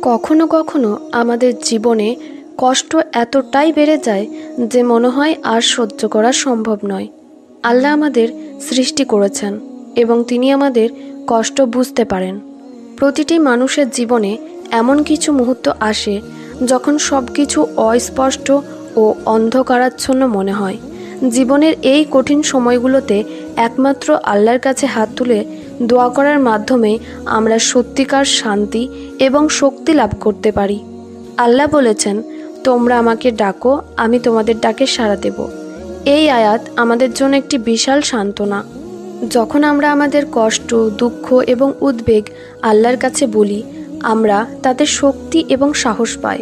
কখনো কখনো আমাদের জীবনে কষ্ট এতটাই বেড়ে যায় যে মনে হয় আর সহ্য করা সম্ভব নয়। আল্লাহ আমাদের সৃষ্টি করেছেন এবং তিনি আমাদের কষ্ট বুঝতে পারেন। প্রতিটি মানুষের জীবনে এমন কিছু মুহূর্ত আসে যখন সব কিছু অস্পষ্ট ও অন্ধকারাচ্ছন্ন মনে হয়। জীবনের এই কঠিন সময়গুলোতে একমাত্র আল্লাহর কাছে হাত তুলে দোয়া করার মাধ্যমে আমরা সত্যিকার শান্তি এবং শক্তি লাভ করতে পারি। আল্লাহ বলেছেন, তোমরা আমাকে ডাকো, আমি তোমাদের ডাকে সাড়া দেব। এই আয়াত আমাদের জন্য একটি বিশাল সান্ত্বনা। যখন আমরা আমাদের কষ্ট, দুঃখ এবং উদ্বেগ আল্লাহর কাছে বলি, আমরা তাতে শক্তি এবং সাহস পাই।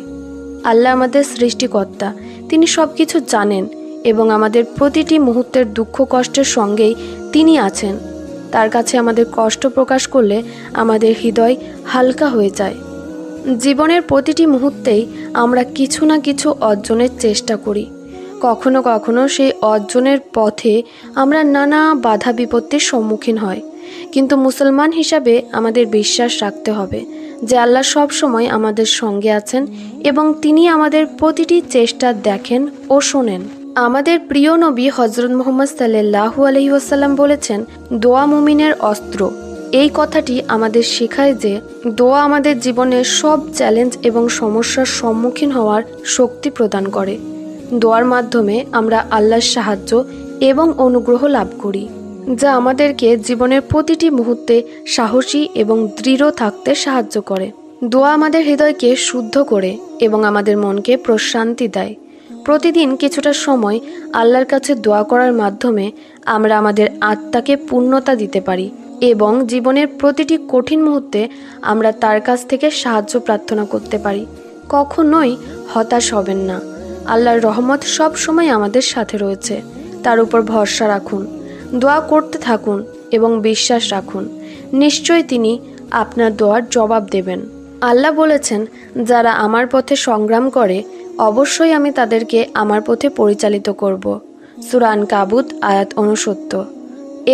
আল্লাহ আমাদের সৃষ্টিকর্তা, তিনি সব কিছু জানেন এবং আমাদের প্রতিটি মুহূর্তের দুঃখ কষ্টের সঙ্গেই তিনি আছেন। তার কাছে আমাদের কষ্ট প্রকাশ করলে আমাদের হৃদয় হালকা হয়ে যায়। জীবনের প্রতিটি মুহূর্তেই আমরা কিছু না কিছু অর্জনের চেষ্টা করি। কখনো কখনো সেই অর্জনের পথে আমরা নানা বাধা বিপত্তির সম্মুখীন হই, কিন্তু মুসলমান হিসাবে আমাদের বিশ্বাস রাখতে হবে যে আল্লাহ সব সময় আমাদের সঙ্গে আছেন এবং তিনি আমাদের প্রতিটি চেষ্টা দেখেন ও শোনেন। আমাদের প্রিয় নবী হযরত মুহাম্মদ সাল্লাল্লাহু আলাইহি ওয়াসাল্লাম বলেছেন, দোয়া মুমিনের অস্ত্র। এই কথাটি আমাদের শেখায় যে দোয়া আমাদের জীবনের সব চ্যালেঞ্জ এবং সমস্যার সম্মুখীন হওয়ার শক্তি প্রদান করে। দোয়ার মাধ্যমে আমরা আল্লাহর সাহায্য এবং অনুগ্রহ লাভ করি, যা আমাদেরকে জীবনের প্রতিটি মুহূর্তে সাহসী এবং দৃঢ় থাকতে সাহায্য করে। দোয়া আমাদের হৃদয়কে শুদ্ধ করে এবং আমাদের মনকে প্রশান্তি দেয়। প্রতিদিন কিছুটা সময় আল্লাহর কাছে দোয়া করার মাধ্যমে আমরা আমাদের আত্মাকে পূর্ণতা দিতে পারি এবং জীবনের প্রতিটি কঠিন মুহূর্তে আমরা তার কাছ থেকে সাহায্য প্রার্থনা করতে পারি। কখনোই হতাশ হবেন না। আল্লাহর রহমত সব সময় আমাদের সাথে রয়েছে। তার উপর ভরসা রাখুন, দোয়া করতে থাকুন এবং বিশ্বাস রাখুন। নিশ্চয়ই তিনি আপনার দোয়ার জবাব দেবেন। আল্লাহ বলেছেন, যারা আমার পথে সংগ্রাম করে অবশ্যই আমি তাদেরকে আমার পথে পরিচালিত করব। সূরা আনকাবুত আয়াত 69।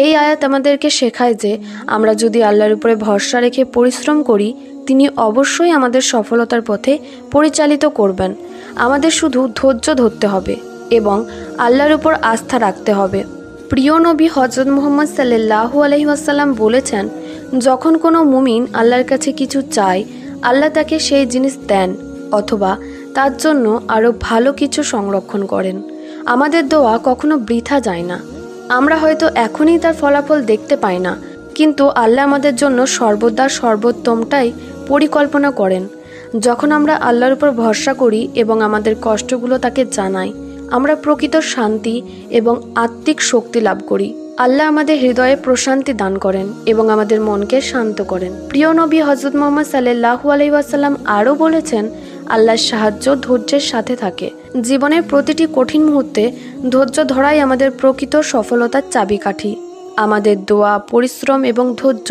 এই আয়াত আমাদেরকে শেখায় যে আমরা যদি আল্লাহর উপরে ভরসা রেখে পরিশ্রম করি, তিনি অবশ্যই আমাদের সফলতার পথে পরিচালিত করবেন। আমাদের শুধু ধৈর্য ধরতে হবে এবং আল্লাহর উপর আস্থা রাখতে হবে। প্রিয় নবী হযরত মুহাম্মদ সাল্লাল্লাহু আলাইহি ওয়াসাল্লাম বলেছেন, যখন কোনো মুমিন আল্লাহর কাছে কিছু চায়, আল্লাহ তাকে সেই জিনিস দেন অথবা তার জন্য আরও ভালো কিছু সংরক্ষণ করেন। আমাদের দোয়া কখনো বৃথা যায় না। আমরা হয়তো এখনই তার ফলাফল দেখতে পাই না, কিন্তু আল্লাহ আমাদের জন্য সর্বদা সর্বোত্তমটাই পরিকল্পনা করেন। যখন আমরা আল্লাহর উপর ভরসা করি এবং আমাদের কষ্টগুলো তাকে জানাই, আমরা প্রকৃত শান্তি এবং আত্মিক শক্তি লাভ করি। আল্লাহ আমাদের হৃদয়ে প্রশান্তি দান করেন এবং আমাদের মনকে শান্ত করেন। প্রিয় নবী হযরত মুহাম্মদ সাল্লাল্লাহু আলাইহি ওয়াসাল্লাম আরও বলেছেন, আল্লাহর সাহায্য ধৈর্যের সাথে থাকে। জীবনের প্রতিটি কঠিন মুহূর্তে ধৈর্য ধরাই আমাদের প্রকৃত সফলতার চাবিকাঠি। আমাদের দোয়া, পরিশ্রম এবং ধৈর্য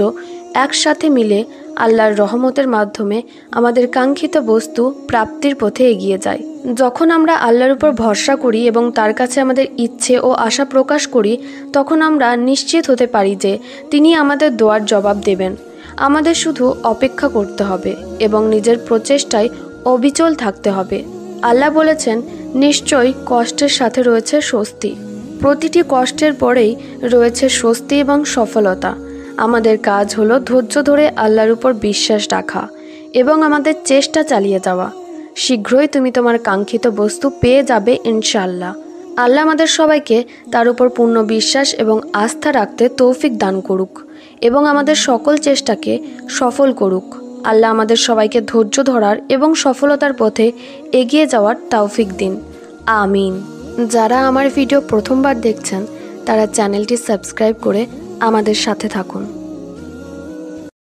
একসাথে মিলে আল্লাহর রহমতের মাধ্যমে আমাদের কাঙ্ক্ষিত বস্তু প্রাপ্তির পথে এগিয়ে যায়। যখন আমরা আল্লাহর উপর ভরসা করি এবং তার কাছে আমাদের ইচ্ছে ও আশা প্রকাশ করি, তখন আমরা নিশ্চিত হতে পারি যে তিনি আমাদের দোয়ার জবাব দেবেন। আমাদের শুধু অপেক্ষা করতে হবে এবং নিজের প্রচেষ্টায় অবিচল থাকতে হবে। আল্লাহ বলেছেন, নিশ্চয়ই কষ্টের সাথে রয়েছে স্বস্তি। প্রতিটি কষ্টের পরেই রয়েছে স্বস্তি এবং সফলতা। আমাদের কাজ হলো ধৈর্য ধরে আল্লাহর উপর বিশ্বাস রাখা এবং আমাদের চেষ্টা চালিয়ে যাওয়া। শীঘ্রই তুমি তোমার কাঙ্ক্ষিত বস্তু পেয়ে যাবে ইনশাআল্লাহ। আল্লাহ আমাদের সবাইকে তার উপর পূর্ণ বিশ্বাস এবং আস্থা রাখতে তৌফিক দান করুক এবং আমাদের সকল চেষ্টাকে সফল করুক। আল্লাহ আমাদের সবাইকে ধৈর্য ধরার এবং সফলতার পথে এগিয়ে যাওয়ার তৌফিক দিন। আমিন। যারা আমার ভিডিও প্রথমবার দেখছেন তারা চ্যানেলটি সাবস্ক্রাইব করে আমাদের সাথে থাকুন।